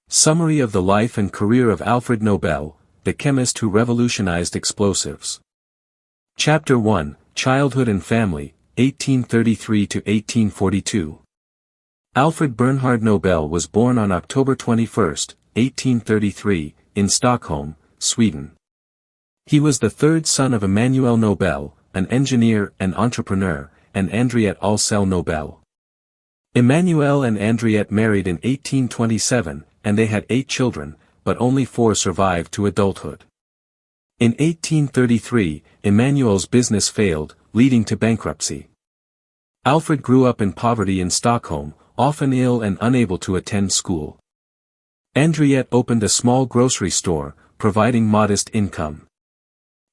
Summary of the life and career of Alfred Nobel, the chemist who revolutionized explosives. Chapter 1, Childhood and Family, 1833 to 1842. Alfred Bernhard Nobel was born on October 21, 1833, in Stockholm, Sweden. He was the third son of Emanuel Nobel, an engineer and entrepreneur, and Henriette Alcel Nobel. Emanuel and Henriette married in 1827, and they had 8 children, but only 4 survived to adulthood. In 1833, Emanuel's business failed, leading to bankruptcy. Alfred grew up in poverty in Stockholm, often ill and unable to attend school. Henriette opened a small grocery store, providing modest income.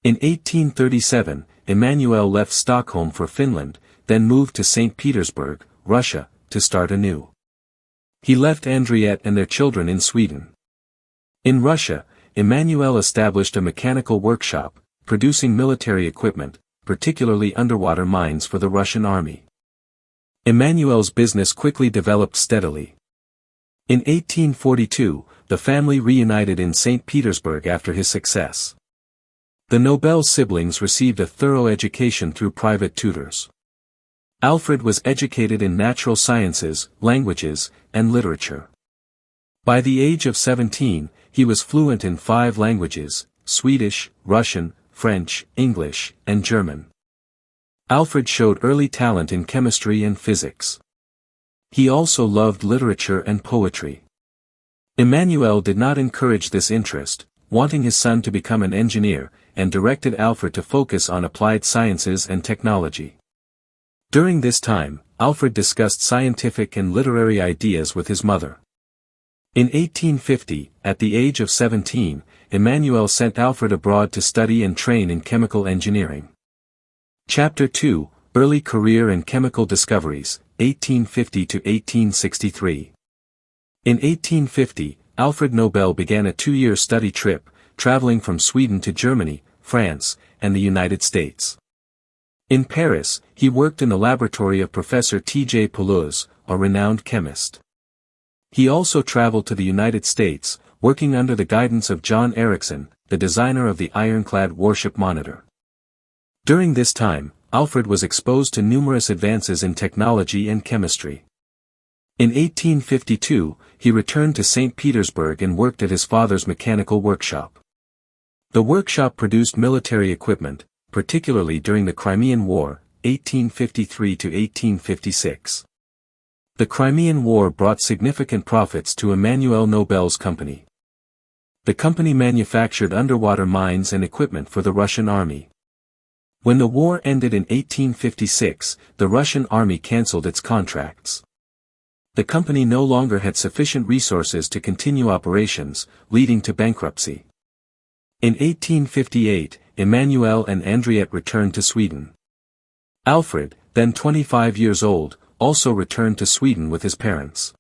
In 1837, Emanuel left Stockholm for Finland, then moved to St. Petersburg, Russia, to start anew. He left Henriette and their children in Sweden. In Russia, Emanuel established a mechanical workshop, producing military equipment, particularly underwater mines for the Russian army. Emanuel's business quickly developed steadily. In 1842, the family reunited in St. Petersburg after his success. The Nobel siblings received a thorough education through private tutors. Alfred was educated in natural sciences, languages, and literature. By the age of 17, he was fluent in 5 languages: Swedish, Russian, French, English, and German. Alfred showed early talent in chemistry and physics. He also loved literature and poetry. Emanuel did not encourage this interest, wanting his son to become an engineer, and directed Alfred to focus on applied sciences and technology. During this time, Alfred discussed scientific and literary ideas with his mother. In 1850, at the age of 17, Emanuel sent Alfred abroad to study and train in chemical engineering. Chapter 2, Early Career and Chemical Discoveries, 1850 to 1863. In 1850, Alfred Nobel began a 2-year study trip, traveling from Sweden to Germany, France, and the United States. In Paris, he worked in the laboratory of Professor T.J. Pelouse, a renowned chemist. He also traveled to the United States, working under the guidance of John Ericsson, the designer of the ironclad warship Monitor. During this time, Alfred was exposed to numerous advances in technology and chemistry. In 1852, he returned to St. Petersburg and worked at his father's mechanical workshop. The workshop produced military equipment, particularly during the Crimean War, 1853 to 1856. The Crimean War brought significant profits to Emanuel Nobel's company. The company manufactured underwater mines and equipment for the Russian army. When the war ended in 1856, the Russian army cancelled its contracts. The company no longer had sufficient resources to continue operations, leading to bankruptcy. In 1858, Emanuel and Henriette returned to Sweden. Alfred, then 25 years old, also returned to Sweden with his parents.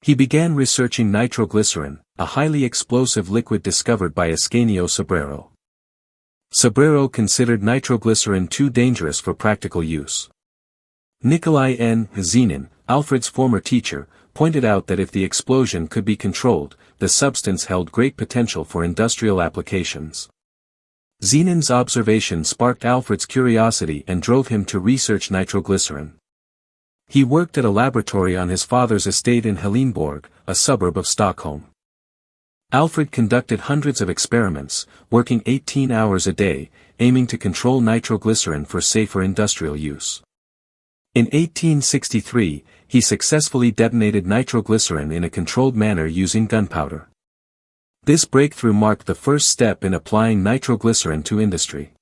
He began researching nitroglycerin, a highly explosive liquid discovered by Ascanio Sobrero. Sobrero considered nitroglycerin too dangerous for practical use. Nikolai N. Zenin, Alfred's former teacher, pointed out that if the explosion could be controlled, the substance held great potential for industrial applications. Zenin's observation sparked Alfred's curiosity and drove him to research nitroglycerin. He worked at a laboratory on his father's estate in Helenborg, a suburb of Stockholm. Alfred conducted hundreds of experiments, working 18 hours a day, aiming to control nitroglycerin for safer industrial use. In 1863, he successfully detonated nitroglycerin in a controlled manner using gunpowder. This breakthrough marked the first step in applying nitroglycerin to industry.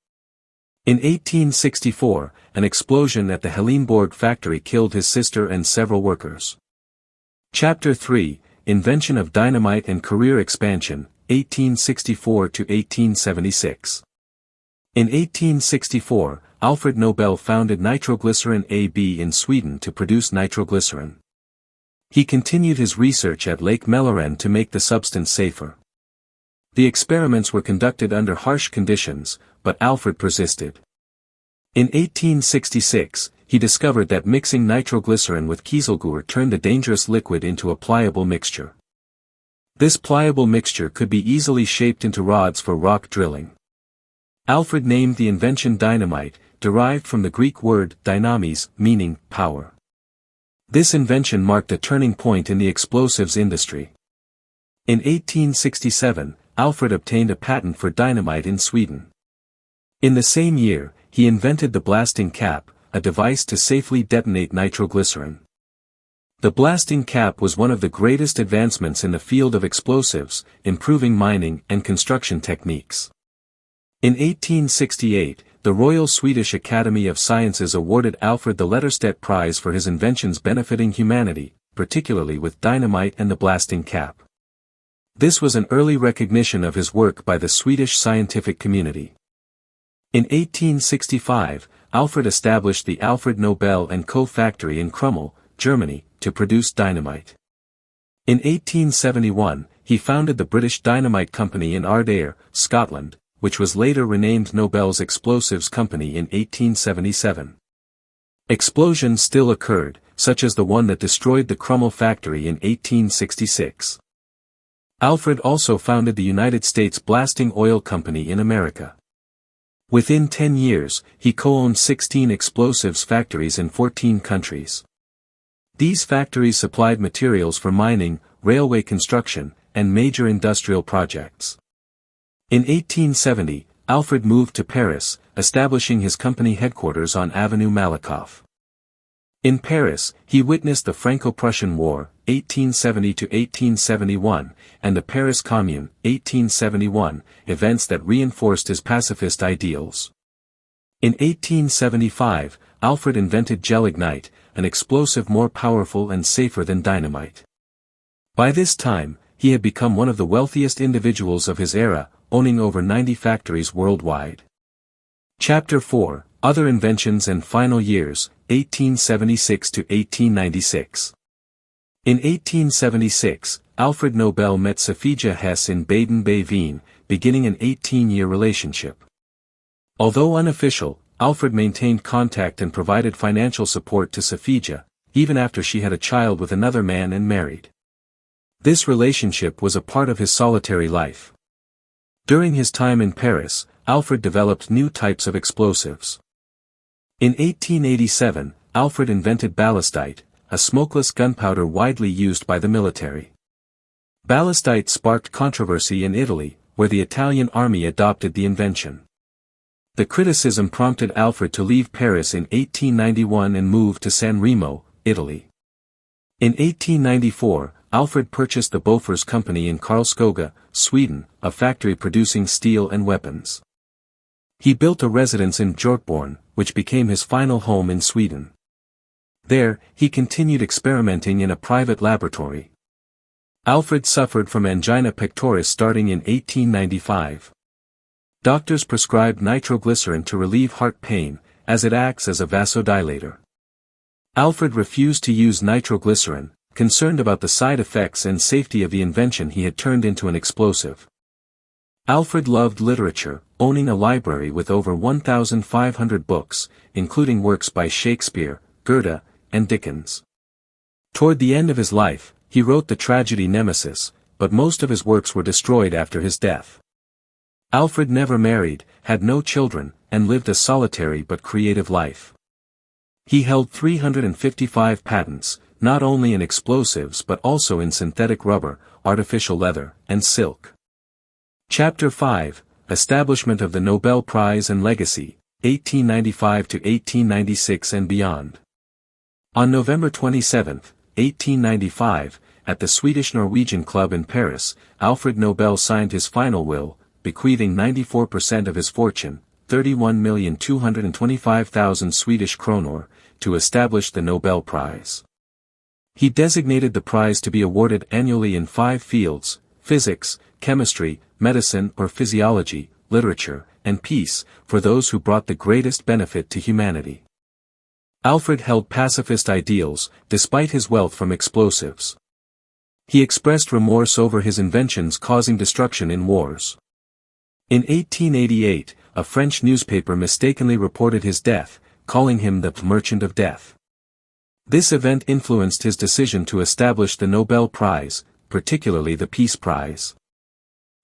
In 1864, an explosion at the Helenborg factory killed his sister and several workers. Chapter 3, Invention of Dynamite and Career Expansion, 1864 to 1876. In 1864, Alfred Nobel founded Nitroglycerin AB in Sweden to produce nitroglycerin. He continued his research at Lake Mälaren to make the substance safer. The experiments were conducted under harsh conditions, but Alfred persisted. In 1866, he discovered that mixing nitroglycerin with kieselguhr turned a dangerous liquid into a pliable mixture. This pliable mixture could be easily shaped into rods for rock drilling. Alfred named the invention dynamite, derived from the Greek word dynamis, meaning power. This invention marked a turning point in the explosives industry. In 1867, Alfred obtained a patent for dynamite in Sweden. In the same year, he invented the blasting cap, a device to safely detonate nitroglycerin. The blasting cap was one of the greatest advancements in the field of explosives, improving mining and construction techniques. In 1868, the Royal Swedish Academy of Sciences awarded Alfred the Letterstedt Prize for his inventions benefiting humanity, particularly with dynamite and the blasting cap. This was an early recognition of his work by the Swedish scientific community. In 1865, Alfred established the Alfred Nobel & Co. factory in Krümmel, Germany, to produce dynamite. In 1871, he founded the British Dynamite Company in Ardayr, Scotland, which was later renamed Nobel's Explosives Company in 1877. Explosions still occurred, such as the one that destroyed the Krümmel factory in 1866. Alfred also founded the United States Blasting Oil Company in America. Within 10 years, he co-owned 16 explosives factories in 14 countries. These factories supplied materials for mining, railway construction, and major industrial projects. In 1870, Alfred moved to Paris, establishing his company headquarters on Avenue Malakoff. In Paris, he witnessed the Franco-Prussian War, 1870–1871, and the Paris Commune, 1871, events that reinforced his pacifist ideals. In 1875, Alfred invented gelignite, an explosive more powerful and safer than dynamite. By this time, he had become one of the wealthiest individuals of his era, owning over 90 factories worldwide. Chapter 4, Other Inventions and Final Years, 1876–1896. In 1876, Alfred Nobel met Sophia Hess in Baden-Baden, beginning an 18-year relationship. Although unofficial, Alfred maintained contact and provided financial support to Sophia, even after she had a child with another man and married. This relationship was a part of his solitary life. During his time in Paris, Alfred developed new types of explosives. In 1887, Alfred invented ballistite, a smokeless gunpowder widely used by the military. Ballistite sparked controversy in Italy, where the Italian army adopted the invention. The criticism prompted Alfred to leave Paris in 1891 and move to San Remo, Italy. In 1894, Alfred purchased the Bofors Company in Karlskoga, Sweden, a factory producing steel and weapons. He built a residence in Björkborn, which became his final home in Sweden. There, he continued experimenting in a private laboratory. Alfred suffered from angina pectoris starting in 1895. Doctors prescribed nitroglycerin to relieve heart pain, as it acts as a vasodilator. Alfred refused to use nitroglycerin, concerned about the side effects and safety of the invention he had turned into an explosive. Alfred loved literature, owning a library with over 1,500 books, including works by Shakespeare, Goethe, and Dickens. Toward the end of his life, he wrote the tragedy Nemesis, but most of his works were destroyed after his death. Alfred never married, had no children, and lived a solitary but creative life. He held 355 patents, not only in explosives but also in synthetic rubber, artificial leather, and silk. Chapter 5, Establishment of the Nobel Prize and Legacy, 1895–1896 and beyond. On November 27, 1895, at the Swedish-Norwegian Club in Paris, Alfred Nobel signed his final will, bequeathing 94% of his fortune, 31,225,000 Swedish kronor, to establish the Nobel Prize. He designated the prize to be awarded annually in 5 fields: physics, chemistry, medicine or physiology, literature, and peace, for those who brought the greatest benefit to humanity. Alfred held pacifist ideals, despite his wealth from explosives. He expressed remorse over his inventions causing destruction in wars. In 1888, a French newspaper mistakenly reported his death, calling him the Merchant of Death. This event influenced his decision to establish the Nobel Prize, particularly the Peace Prize.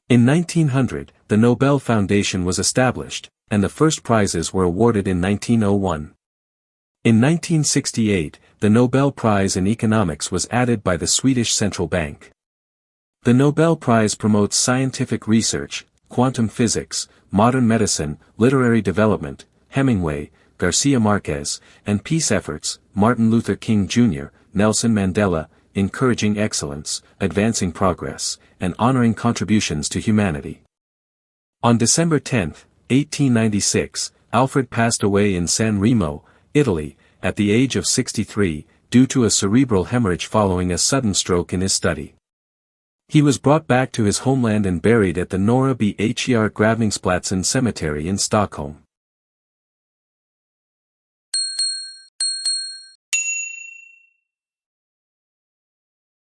In 1900, the Nobel Foundation was established, and the first prizes were awarded in 1901. In 1968, the Nobel Prize in Economics was added by the Swedish Central Bank. The Nobel Prize promotes scientific research, quantum physics, modern medicine, literary development, Hemingway, Garcia Marquez, and peace efforts, Martin Luther King Jr., Nelson Mandela, encouraging excellence, advancing progress, and honoring contributions to humanity. On December 10, 1896, Alfred passed away in San Remo, Italy, at the age of 63, due to a cerebral hemorrhage following a sudden stroke in his study. He was brought back to his homeland and buried at the Norra Bher Gravningsplatsen Cemetery in Stockholm.